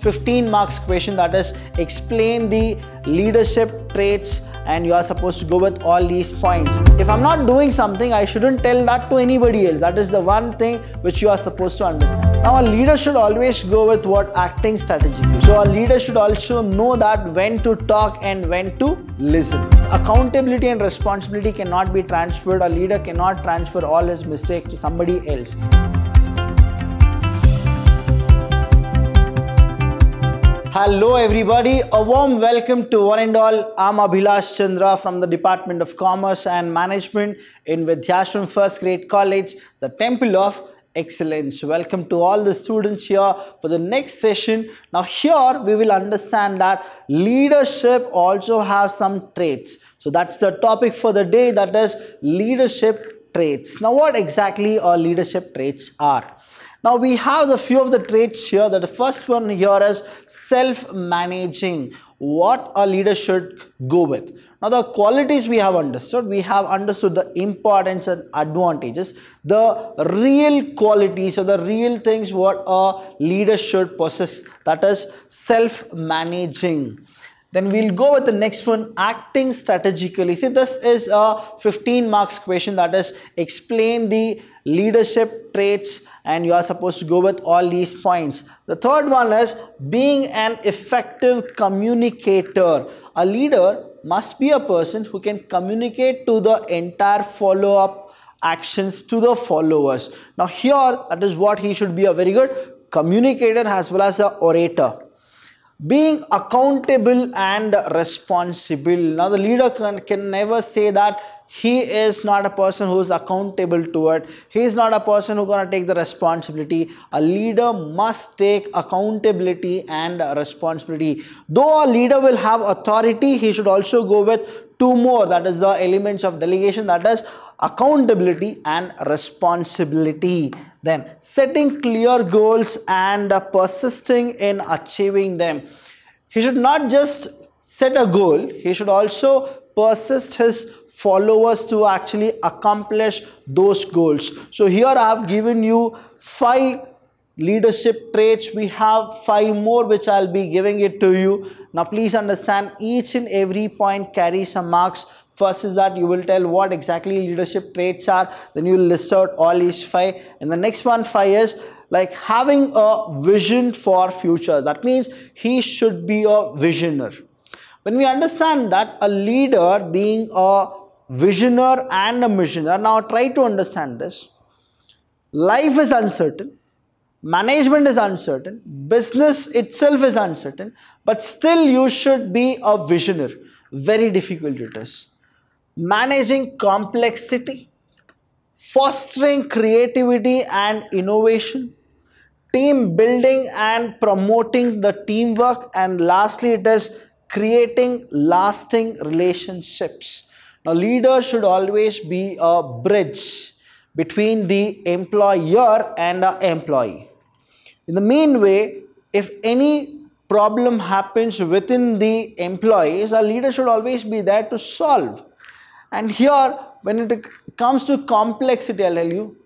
15 marks question, that is explain the leadership traits, and you are supposed to go with all these points. If I'm not doing something, I shouldn't tell that to anybody else. That is the one thing which you are supposed to understand. Now a leader should always go with what? Acting strategy. So a leader should also know that when to talk and when to listen. Accountability and responsibility cannot be transferred. A leader cannot transfer all his mistakes to somebody else. Hello everybody, a warm welcome to one and all. I'm Abhilash Chandra from the Department of Commerce and Management in Vidyashram First Grade College, the Temple of Excellence. Welcome to all the students here for the next session. Now here we will understand that leadership also has some traits. So that's the topic for the day, that is leadership traits. Now what exactly our leadership traits are? Now we have the few of the traits here. That the first one here is self-managing. What a leader should go with. Now the qualities we have understood. We have understood the importance and advantages. The real qualities or the real things what a leader should possess. That is self-managing. Then we'll go with the next one, acting strategically. See, this is a 15 marks question, that is explain the leadership traits, and you are supposed to go with all these points. The third one is being an effective communicator. A leader must be a person who can communicate to the entire follow-up actions to the followers. Now here, that is what he should be, a very good communicator as well as an orator. Being accountable and responsible. Now the leader can never say that he is not a person who is accountable to it. He is not a person who is going to take the responsibility. A leader must take accountability and responsibility. Though a leader will have authority, he should also go with two more. That is the elements of delegation, that is accountability and responsibility. Then setting clear goals and persisting in achieving them. He should not just set a goal, he should also persist his followers to actually accomplish those goals. So here I have given you 5 leadership traits. We have 5 more which I'll be giving it to you. Now please understand, each and every point carries some marks. First is that you will tell what exactly leadership traits are, then you will list out all these 5, and the next one 5 is like having a vision for future. That means he should be a visionary. When we understand that a leader being a visionary and a missioner, now try to understand this. Life is uncertain, management is uncertain, business itself is uncertain, but still you should be a visionary. Very difficult it is. Managing complexity, fostering creativity and innovation, team building and promoting the teamwork, and lastly it is creating lasting relationships. Now leader should always be a bridge between the employer and the employee. In the mean way, if any problem happens within the employees, a leader should always be there to solve. And here, when it comes to complexity, I'll tell you,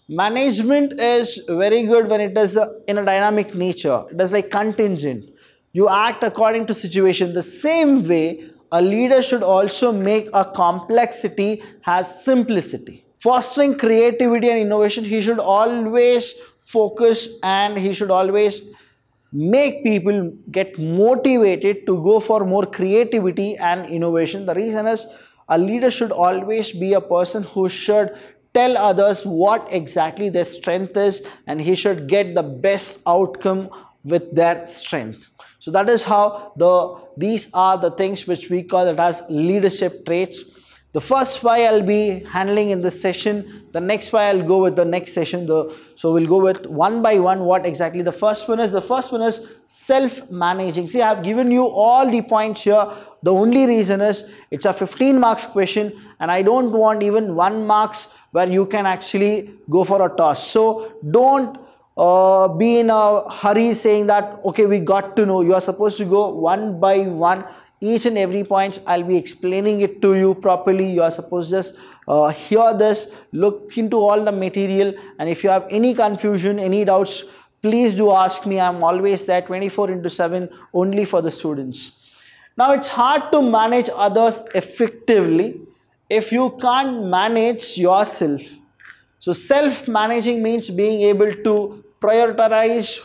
management is very good when it is in a dynamic nature. It is like contingent. You act according to situation. The same way, a leader should also make a complexity as simplicity. Fostering creativity and innovation, he should always focus and he should always make people get motivated to go for more creativity and innovation. The reason is, a leader should always be a person who should tell others what exactly their strength is, and he should get the best outcome with their strength. So that is how these are the things which we call it as leadership traits. The first 5 I'll be handling in this session. The next 5 I'll go with the next session. So we'll go with one by one what exactly the first one is. The first one is self-managing. See, I have given you all the points here. The only reason is it's a 15 marks question and I don't want even 1 marks where you can actually go for a toss. So don't be in a hurry saying that, okay, we got to know. You are supposed to go one by one. Each and every point I'll be explaining it to you properly. You are supposed to just hear this, look into all the material, and if you have any confusion, any doubts, please do ask me. I'm always there 24/7 only for the students. Now, it's hard to manage others effectively if you can't manage yourself. So self-managing means being able to prioritize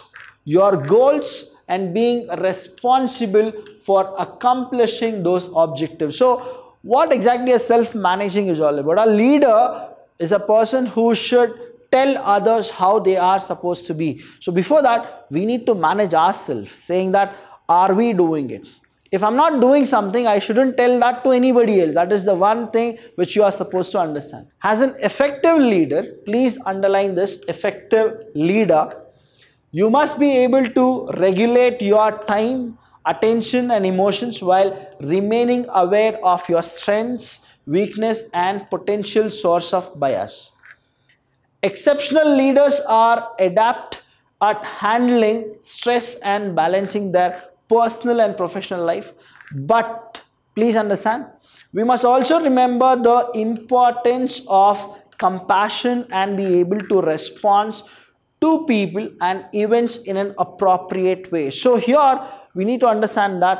your goals and being responsible for accomplishing those objectives. So what exactly a self-managing is all about? A leader is a person who should tell others how they are supposed to be. So before that, we need to manage ourselves, saying that, are we doing it? If I'm not doing something, I shouldn't tell that to anybody else. That is the one thing which you are supposed to understand. As an effective leader, please underline this, effective leader, you must be able to regulate your time, attention and emotions while remaining aware of your strengths, weakness and potential source of bias. Exceptional leaders are adept at handling stress and balancing their personal and professional life. But please understand, we must also remember the importance of compassion and be able to respond to people and events in an appropriate way. So here we need to understand that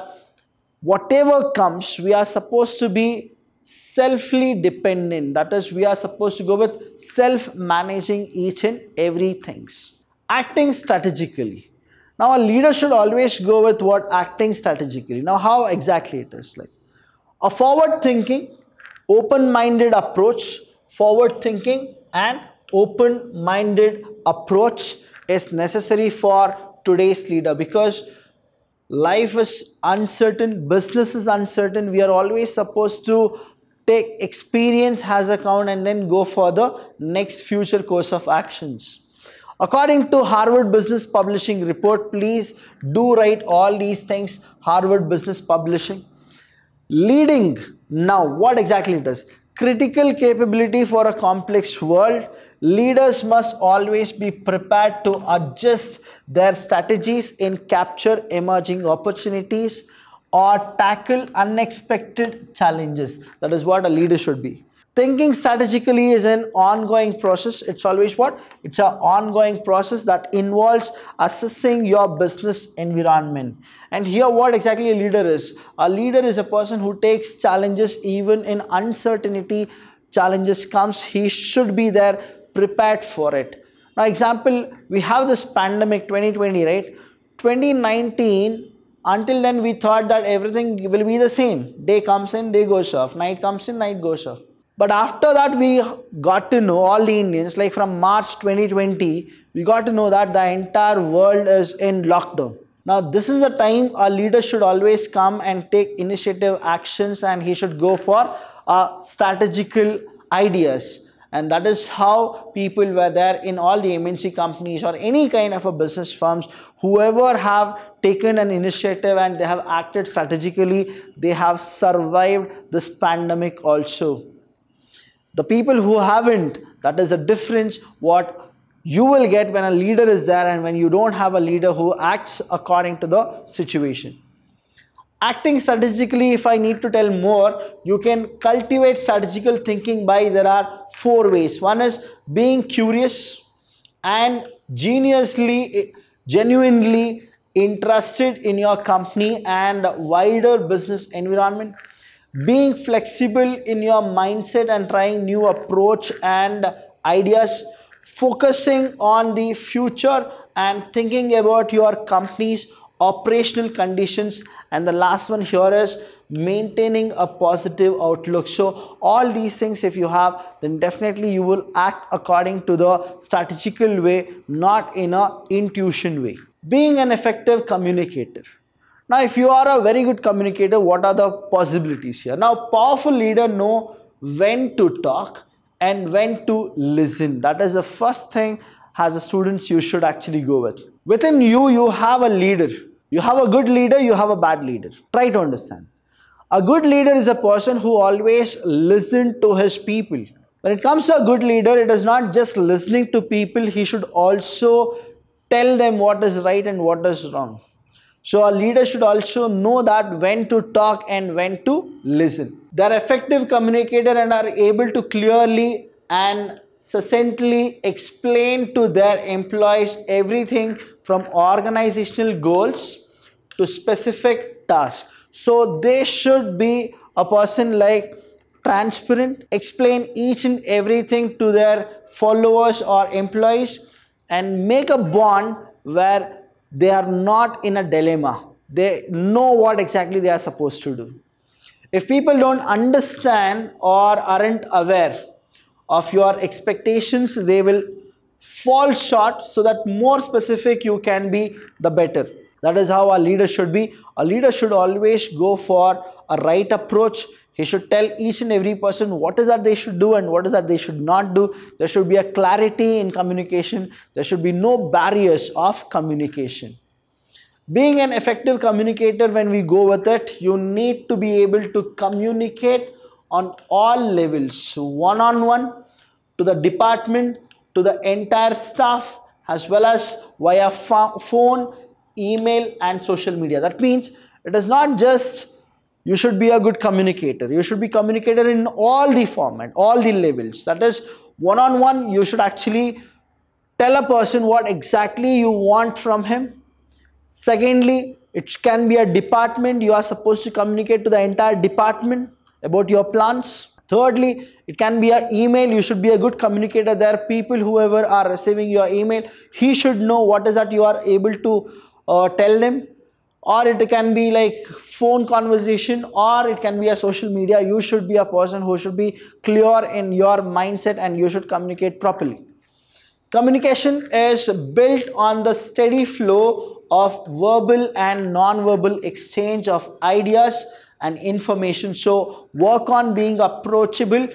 whatever comes, we are supposed to be selfly dependent. That is, we are supposed to go with self-managing each and every things. Acting strategically. Now a leader should always go with what? Acting strategically. Now how exactly it is? Like a forward-thinking, open-minded approach, forward-thinking and open-minded approach is necessary for today's leader, because life is uncertain, business is uncertain. We are always supposed to take experience as a count and then go for the next future course of actions. According to Harvard Business Publishing report, please do write all these things, Harvard Business Publishing. Leading, now what exactly it is? Critical capability for a complex world. Leaders must always be prepared to adjust their strategies in capture emerging opportunities or tackle unexpected challenges. That is what a leader should be. Thinking strategically is an ongoing process. It's always what? It's an ongoing process that involves assessing your business environment. And here what exactly a leader is? A leader is a person who takes challenges even in uncertainty. Challenges comes, he should be there prepared for it. Now example, we have this pandemic 2020, right? 2019, until then we thought that everything will be the same. Day comes in, day goes off. Night comes in, night goes off. But after that, we got to know, all the Indians, like from March 2020, we got to know that the entire world is in lockdown. Now, this is the time a leader should always come and take initiative actions, and he should go for strategical ideas. And that is how people were there in all the MNC companies or any kind of a business firms. Whoever have taken an initiative and they have acted strategically, they have survived this pandemic also. The people who haven't, that is a difference what you will get when a leader is there and when you don't have a leader who acts according to the situation. Acting strategically, if I need to tell more, you can cultivate strategical thinking by, there are 4 ways. One is being curious and genuinely interested in your company and wider business environment. Being flexible in your mindset and trying new approach and ideas, focusing on the future and thinking about your company's operational conditions, and the last one here is maintaining a positive outlook. So all these things if you have, then definitely you will act according to the strategical way, not in a intuition way. Being an effective communicator. Now, if you are a very good communicator, what are the possibilities here? Now, powerful leader know when to talk and when to listen. That is the first thing as a student you should actually go with. Within you, you have a leader. You have a good leader, you have a bad leader. Try to understand. A good leader is a person who always listens to his people. When it comes to a good leader, it is not just listening to people, he should also tell them what is right and what is wrong. So a leader should also know that when to talk and when to listen. They are effective communicator and are able to clearly and succinctly explain to their employees everything from organizational goals to specific tasks. So they should be a person like transparent, explain each and everything to their followers or employees, and make a bond where they are not in a dilemma. They know what exactly they are supposed to do. If people don't understand or aren't aware of your expectations, they will fall short, so that more specific you can be, the better. That is how a leader should be. A leader should always go for a right approach. He should tell each and every person what is that they should do and what is that they should not do. There should be a clarity in communication. There should be no barriers of communication. Being an effective communicator, when we go with it, you need to be able to communicate on all levels, one-on-one, to the department, to the entire staff, as well as via phone, email and social media. That means it is not just you should be a good communicator. You should be communicator in all the format, all the levels. That is, one-on-one, you should actually tell a person what exactly you want from him. Secondly, it can be a department. You are supposed to communicate to the entire department about your plans. Thirdly, it can be an email. You should be a good communicator. There are people, whoever are receiving your email, he should know what is that you are able to tell them. Or it can be like phone conversation, or it can be a social media. You should be a person who should be clear in your mindset, and you should communicate properly. Communication is built on the steady flow of verbal and non-verbal exchange of ideas and information. So work on being approachable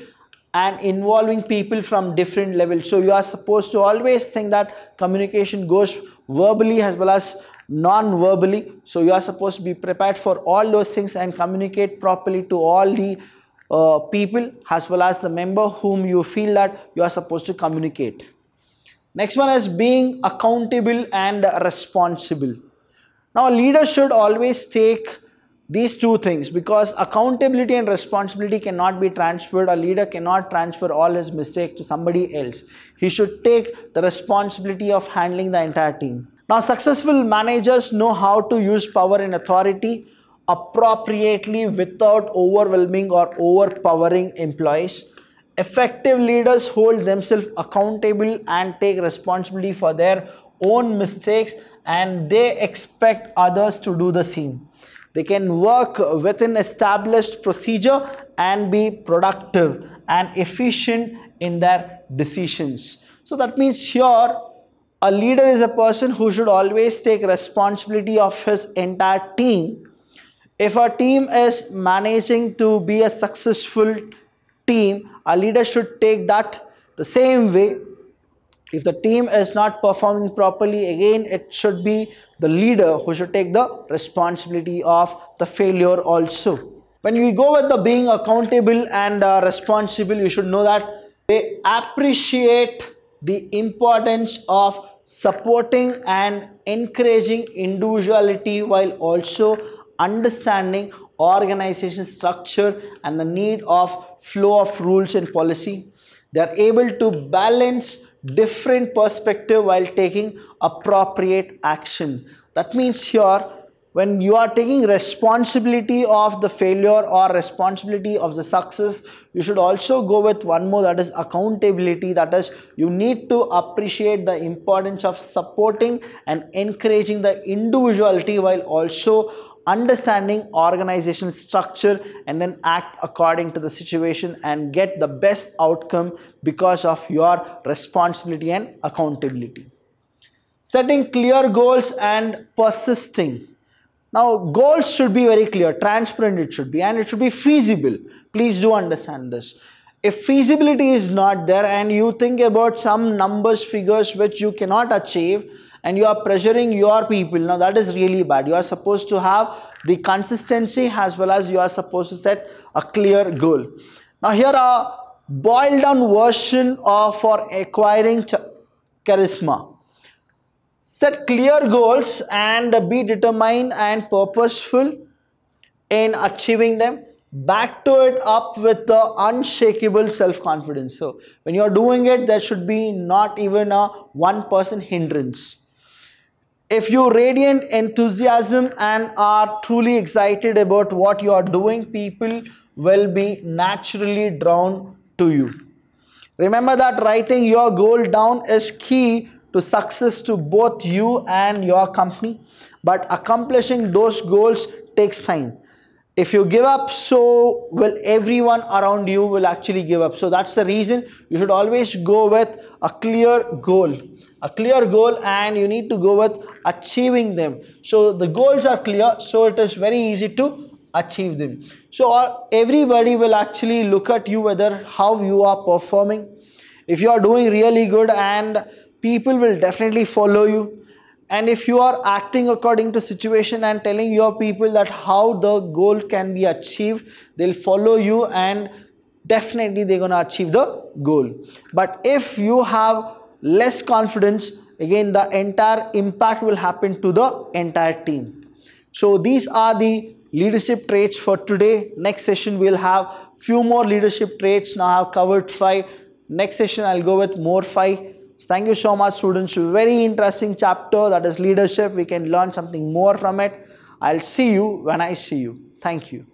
and involving people from different levels. So you are supposed to always think that communication goes verbally as well as non-verbally. So you are supposed to be prepared for all those things and communicate properly to all the people as well as the member whom you feel that you are supposed to communicate. Next one is being accountable and responsible. Now, a leader should always take these two things, because accountability and responsibility cannot be transferred. A leader cannot transfer all his mistakes to somebody else. He should take the responsibility of handling the entire team. Now, successful managers know how to use power and authority appropriately without overwhelming or overpowering employees. Effective leaders hold themselves accountable and take responsibility for their own mistakes, and they expect others to do the same. They can work within established procedure and be productive and efficient in their decisions. So that means here a leader is a person who should always take responsibility of his entire team. If a team is managing to be a successful team, a leader should take that the same way. If the team is not performing properly, again it should be the leader who should take the responsibility of the failure also. When we go with the being accountable and responsible, you should know that they appreciate the importance of supporting and encouraging individuality while also understanding organization structure and the need of flow of rules and policy. They are able to balance different perspective while taking appropriate action. That means here, when you are taking responsibility of the failure or responsibility of the success, you should also go with one more, that is accountability. That is, you need to appreciate the importance of supporting and encouraging the individuality while also understanding organization structure, and then act according to the situation and get the best outcome because of your responsibility and accountability. Setting clear goals and persisting. Now, goals should be very clear, transparent it should be, and it should be feasible. Please do understand this. If feasibility is not there and you think about some numbers, figures which you cannot achieve, and you are pressuring your people, now that is really bad. You are supposed to have the consistency as well as you are supposed to set a clear goal. Now here a boiled down version for acquiring charisma. Set clear goals and be determined and purposeful in achieving them. back to it up with the unshakable self-confidence. So when you're doing it, there should be not even a 1% hindrance. If you radiate enthusiasm and are truly excited about what you are doing, people will be naturally drawn to you. Remember that writing your goal down is key to success to both you and your company, but accomplishing those goals takes time. If you give up, so will everyone around you will actually give up. So that's the reason you should always go with a clear goal. A clear goal, and you need to go with achieving them. So the goals are clear, so it is very easy to achieve them. So everybody will actually look at you whether how you are performing. If you are doing really good, and people will definitely follow you. And if you are acting according to situation and telling your people that how the goal can be achieved, they'll follow you and definitely they're going to achieve the goal. But if you have less confidence, again the entire impact will happen to the entire team. So these are the leadership traits for today. Next session we'll have few more leadership traits. Now I've covered 5. Next session I'll go with more 5. Thank you so much, students. Very interesting chapter, that is leadership. We can learn something more from it. I'll see you when I see you. Thank you.